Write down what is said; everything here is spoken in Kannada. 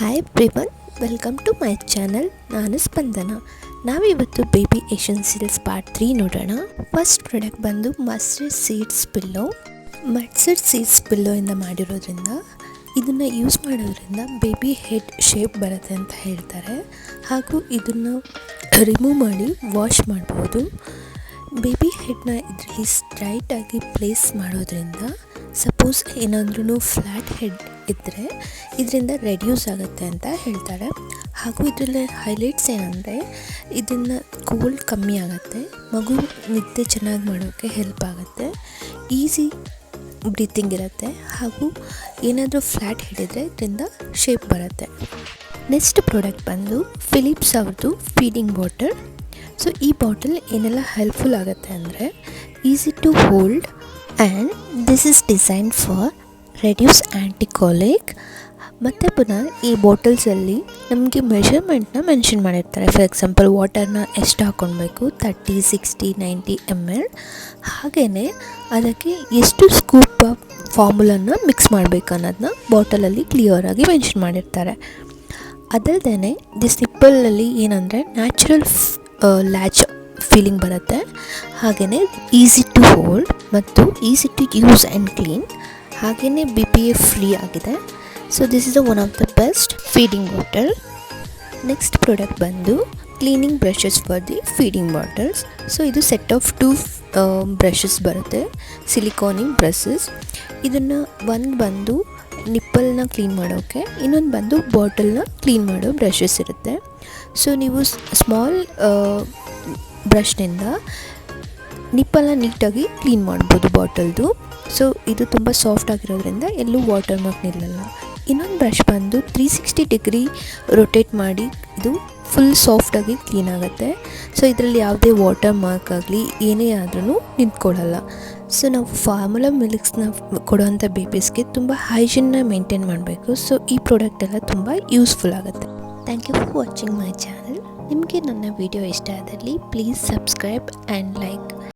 Hi everyone, welcome to my channel. ನಾನು ಸ್ಪಂದನ. ನಾವಿವತ್ತು ಬೇಬಿ ಎಸೆನ್ಷಿಯಲ್ಸ್ ಪಾರ್ಟ್ 3 ನೋಡೋಣ. ಫಸ್ಟ್ ಪ್ರಾಡಕ್ಟ್ ಬಂದು mustard seeds pillow. Mustard seeds ಪಿಲ್ಲೋಯಿಂದ ಮಾಡಿರೋದ್ರಿಂದ ಇದನ್ನು ಯೂಸ್ ಮಾಡೋದ್ರಿಂದ ಬೇಬಿ ಹೆಡ್ ಶೇಪ್ ಬರುತ್ತೆ ಅಂತ ಹೇಳ್ತಾರೆ. ಹಾಗೂ ಇದನ್ನು ರಿಮೂವ್ ಮಾಡಿ ವಾಶ್ ಮಾಡ್ಬೋದು. ಬೇಬಿ ಹೆಡ್ನ ಇದರಲ್ಲಿ ಸ್ಟ್ರೈಟಾಗಿ ಪ್ಲೇಸ್ ಮಾಡೋದ್ರಿಂದ ಸಪೋಸ್ ಏನಾದ್ರೂ ಫ್ಲ್ಯಾಟ್ ಹೆಡ್ ಇದ್ದರೆ ಇದರಿಂದ ರೆಡ್ಯೂಸ್ ಆಗುತ್ತೆ ಅಂತ ಹೇಳ್ತಾರೆ. ಹಾಗೂ ಇದರಲ್ಲಿ ಹೈಲೈಟ್ಸ್ ಏನಂದರೆ ಇದನ್ನು ಕೋಲ್ಡ್ ಕಮ್ಮಿ ಆಗುತ್ತೆ, ಮಗು ನಿದ್ದೆ ಚೆನ್ನಾಗಿ ಮಾಡೋಕ್ಕೆ ಹೆಲ್ಪ್ ಆಗುತ್ತೆ, ಈಸಿ ಬ್ರೀತಿಂಗ್ ಇರುತ್ತೆ, ಹಾಗೂ ಏನಾದರೂ ಫ್ಲ್ಯಾಟ್ ಹಿಡಿದ್ರೆ ಇದರಿಂದ ಶೇಪ್ ಬರುತ್ತೆ. ನೆಕ್ಸ್ಟ್ ಪ್ರಾಡಕ್ಟ್ ಬಂದು ಫಿಲಿಪ್ಸ್ ಅವ್ರದ್ದು ಫೀಡಿಂಗ್ ಬಾಟಲ್. ಸೊ ಈ ಬಾಟಲ್ ಏನೆಲ್ಲ ಹೆಲ್ಪ್ಫುಲ್ ಆಗುತ್ತೆ ಅಂದರೆ easy to hold and this is design for reduce anticolic. ಮತ್ತು ಪುನಃ ಈ ಬಾಟಲ್ಸಲ್ಲಿ ನಮಗೆ ಮೆಷರ್ಮೆಂಟ್ನ ಮೆನ್ಷನ್ ಮಾಡಿರ್ತಾರೆ. ಫಾರ್ ಎಕ್ಸಾಂಪಲ್ ವಾಟರ್ನ ಎಷ್ಟು ಹಾಕ್ಕೊಳ್ಬೇಕು, 30, 60, 90 ml. ಹಾಗೆಯೇ ಅದಕ್ಕೆ ಎಷ್ಟು ಸ್ಕೂಪ್ ಫಾರ್ಮುಲನ್ನು ಮಿಕ್ಸ್ ಮಾಡಬೇಕು ಅನ್ನೋದನ್ನ ಬಾಟಲಲ್ಲಿ ಕ್ಲಿಯರಾಗಿ ಮೆನ್ಷನ್ ಮಾಡಿರ್ತಾರೆ. ಅದಲ್ಲದೆ ದಿಸ್ ನಿಪ್ಪಲಲ್ಲಿ ಏನಂದರೆ ನ್ಯಾಚುರಲ್ ಲ್ಯಾಚ್ ಫೀಲಿಂಗ್ ಬರುತ್ತೆ. ಹಾಗೆಯೇ ಈಸಿ ಟು ಹೋಲ್ಡ್ ಮತ್ತು easy to use and clean, ಹಾಗೆಯೇ BPA ಫ್ರೀ ಆಗಿದೆ. So this is one of the best feeding bottle. Next product ಬಂದು cleaning brushes for the feeding bottles. So ಇದು ಸೆಟ್ ಆಫ್ 2 ಬ್ರಷಸ್ ಬರುತ್ತೆ, ಸಿಲಿಕಾನಿಂಗ್ ಬ್ರಷಸ್. ಇದನ್ನು ಒಂದು ಬಂದು ನಿಪ್ಪಲ್ನ ಕ್ಲೀನ್ ಮಾಡೋಕ್ಕೆ, ಇನ್ನೊಂದು ಬಂದು ಬಾಟಲ್ನ ಕ್ಲೀನ್ ಮಾಡೋ ಬ್ರಷಸ್ ಇರುತ್ತೆ. ಸೊ ನೀವು ಸ್ಮಾಲ್ ಬ್ರಷ್ನಿಂದ ನಿಪ್ಪಲ್ನ ನೀಟಾಗಿ ಕ್ಲೀನ್ ಮಾಡ್ಬೋದು ಬಾಟಲ್ದು. ಸೊ ಇದು ತುಂಬ ಸಾಫ್ಟ್ ಆಗಿರೋದ್ರಿಂದ ಎಲ್ಲೂ ವಾಟರ್ ಮಾರ್ಕ್ ನಿಲ್ಲಲ್ಲ. ಇನ್ನೊಂದು ಬ್ರಷ್ ಬಂದು 360 ಡಿಗ್ರಿ ರೊಟೇಟ್ ಮಾಡಿ ಇದು ಫುಲ್ ಸಾಫ್ಟಾಗಿ ಕ್ಲೀನ್ ಆಗುತ್ತೆ. ಸೊ ಇದರಲ್ಲಿ ಯಾವುದೇ ವಾಟರ್ ಮಾರ್ಕ್ ಆಗಲಿ ಏನೇ ಆದ್ರೂ ನಿಂತ್ಕೊಳ್ಳಲ್ಲ. ಸೊ ನಾವು ಫಾರ್ಮುಲಾ ಮಿಲ್ಕ್ಸ್ನ ಕೊಡುವಂಥ ಬೇಬೀಸ್ಗೆ ತುಂಬ ಹೈಜಿನ್ನ ಮೇಂಟೈನ್ ಮಾಡಬೇಕು. ಸೊ ಈ ಪ್ರಾಡಕ್ಟ್ ಎಲ್ಲ ತುಂಬ ಯೂಸ್ಫುಲ್ ಆಗುತ್ತೆ. Thank you for watching my channel. ನಿಮಗೆ ನನ್ನ ವಿಡಿಯೋ ಇಷ್ಟ ಆದಲ್ಲಿ ಪ್ಲೀಸ್ ಸಬ್ಸ್ಕ್ರೈಬ್ ಆ್ಯಂಡ್ ಲೈಕ್.